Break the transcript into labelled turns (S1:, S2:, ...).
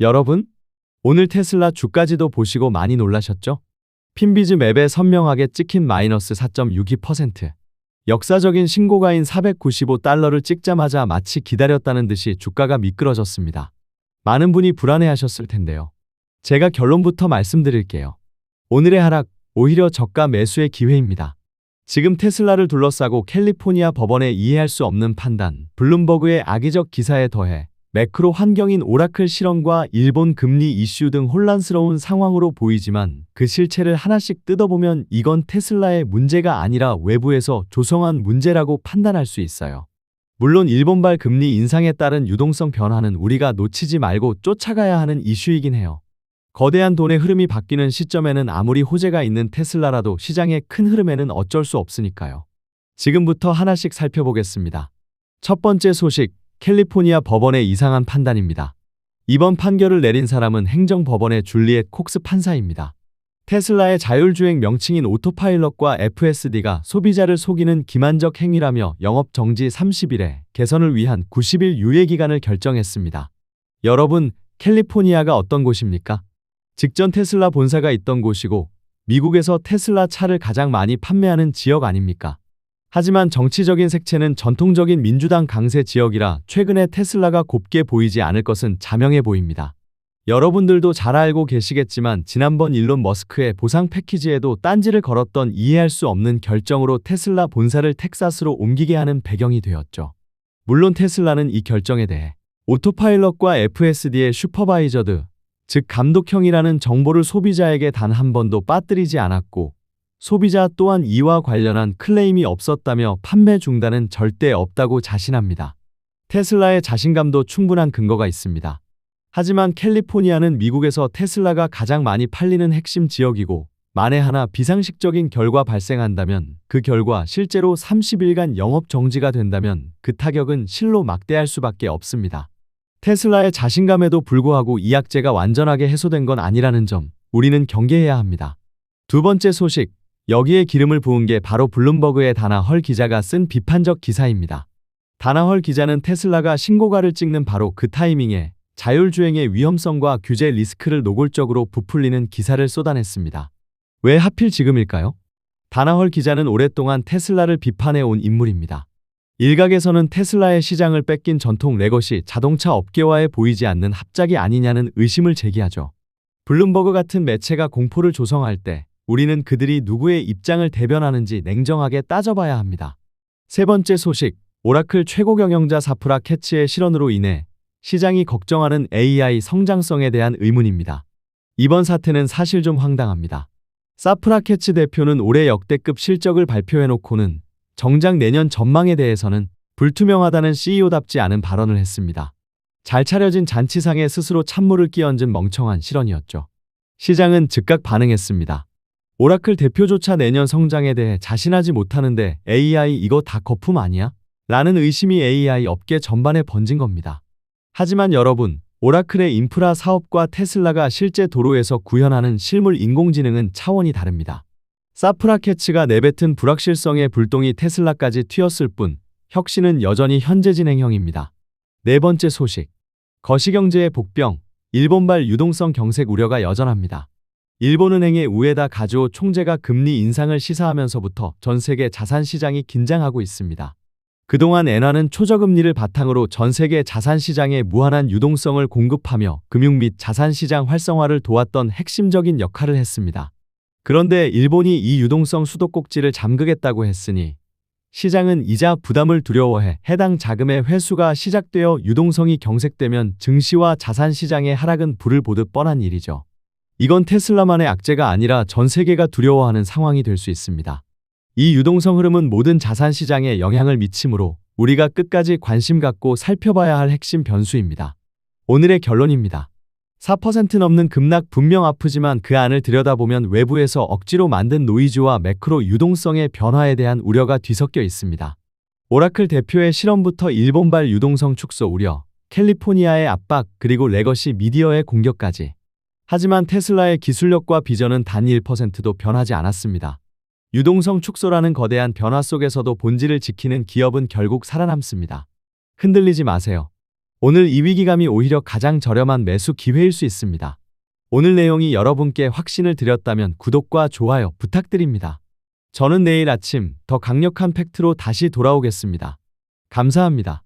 S1: 여러분, 오늘 테슬라 주가지도 보시고 많이 놀라셨죠? 핀비즈 맵에 선명하게 찍힌 마이너스 4.62%. 역사적인 신고가인 495달러를 찍자마자 마치 기다렸다는 듯이 주가가 미끄러졌습니다. 많은 분이 불안해하셨을 텐데요. 제가 결론부터 말씀드릴게요. 오늘의 하락, 오히려 저가 매수의 기회입니다. 지금 테슬라를 둘러싸고 캘리포니아 법원의 이해할 수 없는 판단, 블룸버그의 악의적 기사에 더해 매크로 환경인 오라클 실언과 일본 금리 이슈 등 혼란스러운 상황으로 보이지만 그 실체를 하나씩 뜯어보면 이건 테슬라의 문제가 아니라 외부에서 조성한 문제라고 판단할 수 있어요. 물론 일본발 금리 인상에 따른 유동성 변화는 우리가 놓치지 말고 쫓아가야 하는 이슈이긴 해요. 거대한 돈의 흐름이 바뀌는 시점에는 아무리 호재가 있는 테슬라라도 시장의 큰 흐름에는 어쩔 수 없으니까요. 지금부터 하나씩 살펴보겠습니다. 첫 번째 소식, 캘리포니아 법원의 이상한 판단입니다. 이번 판결을 내린 사람은 행정법원의 줄리엣 콕스 판사입니다. 테슬라의 자율주행 명칭인 오토파일럿과 FSD가 소비자를 속이는 기만적 행위라며 영업정지 30일에 개선을 위한 90일 유예기간을 결정했습니다. 여러분, 캘리포니아가 어떤 곳입니까? 직전 테슬라 본사가 있던 곳이고 미국에서 테슬라 차를 가장 많이 판매하는 지역 아닙니까? 하지만 정치적인 색채는 전통적인 민주당 강세 지역이라 최근에 테슬라가 곱게 보이지 않을 것은 자명해 보입니다. 여러분들도 잘 알고 계시겠지만 지난번 일론 머스크의 보상 패키지에도 딴지를 걸었던 이해할 수 없는 결정으로 테슬라 본사를 텍사스로 옮기게 하는 배경이 되었죠. 물론 테슬라는 이 결정에 대해 오토파일럿과 FSD의 슈퍼바이저드, 즉 감독형이라는 정보를 소비자에게 단 한 번도 빠뜨리지 않았고 소비자 또한 이와 관련한 클레임이 없었다며 판매 중단은 절대 없다고 자신합니다. 테슬라의 자신감도 충분한 근거가 있습니다. 하지만 캘리포니아는 미국에서 테슬라가 가장 많이 팔리는 핵심 지역이고 만에 하나 비상식적인 결과 발생한다면 그 결과 실제로 30일간 영업 정지가 된다면 그 타격은 실로 막대할 수밖에 없습니다. 테슬라의 자신감에도 불구하고 이 악재가 완전하게 해소된 건 아니라는 점 우리는 경계해야 합니다. 두 번째 소식, 여기에 기름을 부은 게 바로 블룸버그의 다나 헐 기자가 쓴 비판적 기사입니다. 다나 헐 기자는 테슬라가 신고가를 찍는 바로 그 타이밍에 자율주행의 위험성과 규제 리스크를 노골적으로 부풀리는 기사를 쏟아냈습니다. 왜 하필 지금일까요? 다나 헐 기자는 오랫동안 테슬라를 비판해온 인물입니다. 일각에서는 테슬라의 시장을 뺏긴 전통 레거시 자동차 업계와의 보이지 않는 합작이 아니냐는 의심을 제기하죠. 블룸버그 같은 매체가 공포를 조성할 때 우리는 그들이 누구의 입장을 대변하는지 냉정하게 따져봐야 합니다. 세 번째 소식, 오라클 최고 경영자 사프라 캐츠의 실언으로 인해 시장이 걱정하는 AI 성장성에 대한 의문입니다. 이번 사태는 사실 좀 황당합니다. 사프라 캐츠 대표는 올해 역대급 실적을 발표해놓고는 정작 내년 전망에 대해서는 불투명하다는 CEO답지 않은 발언을 했습니다. 잘 차려진 잔치상에 스스로 찬물을 끼얹은 멍청한 실언이었죠. 시장은 즉각 반응했습니다. 오라클 대표조차 내년 성장에 대해 자신하지 못하는데 AI 이거 다 거품 아니야? 라는 의심이 AI 업계 전반에 번진 겁니다. 하지만 여러분, 오라클의 인프라 사업과 테슬라가 실제 도로에서 구현하는 실물 인공지능은 차원이 다릅니다. 사프라 캐츠가 내뱉은 불확실성의 불똥이 테슬라까지 튀었을 뿐 혁신은 여전히 현재 진행형입니다. 네 번째 소식, 거시경제의 복병, 일본발 유동성 경색 우려가 여전합니다. 일본은행의 우에다 가즈오 총재가 금리 인상을 시사하면서부터 전 세계 자산시장이 긴장하고 있습니다. 그동안 엔화는 초저금리를 바탕으로 전 세계 자산시장에 무한한 유동성을 공급하며 금융 및 자산시장 활성화를 도왔던 핵심적인 역할을 했습니다. 그런데 일본이 이 유동성 수도꼭지를 잠그겠다고 했으니 시장은 이자 부담을 두려워해 해당 자금의 회수가 시작되어 유동성이 경색되면 증시와 자산시장의 하락은 불을 보듯 뻔한 일이죠. 이건 테슬라만의 악재가 아니라 전 세계가 두려워하는 상황이 될 수 있습니다. 이 유동성 흐름은 모든 자산시장에 영향을 미치므로 우리가 끝까지 관심 갖고 살펴봐야 할 핵심 변수입니다. 오늘의 결론입니다. 4% 넘는 급락 분명 아프지만 그 안을 들여다보면 외부에서 억지로 만든 노이즈와 매크로 유동성의 변화에 대한 우려가 뒤섞여 있습니다. 오라클 대표의 실언부터 일본발 유동성 축소 우려, 캘리포니아의 압박, 그리고 레거시 미디어의 공격까지. 하지만 테슬라의 기술력과 비전은 단 1%도 변하지 않았습니다. 유동성 축소라는 거대한 변화 속에서도 본질을 지키는 기업은 결국 살아남습니다. 흔들리지 마세요. 오늘 이 위기감이 오히려 가장 저렴한 매수 기회일 수 있습니다. 오늘 내용이 여러분께 확신을 드렸다면 구독과 좋아요 부탁드립니다. 저는 내일 아침 더 강력한 팩트로 다시 돌아오겠습니다. 감사합니다.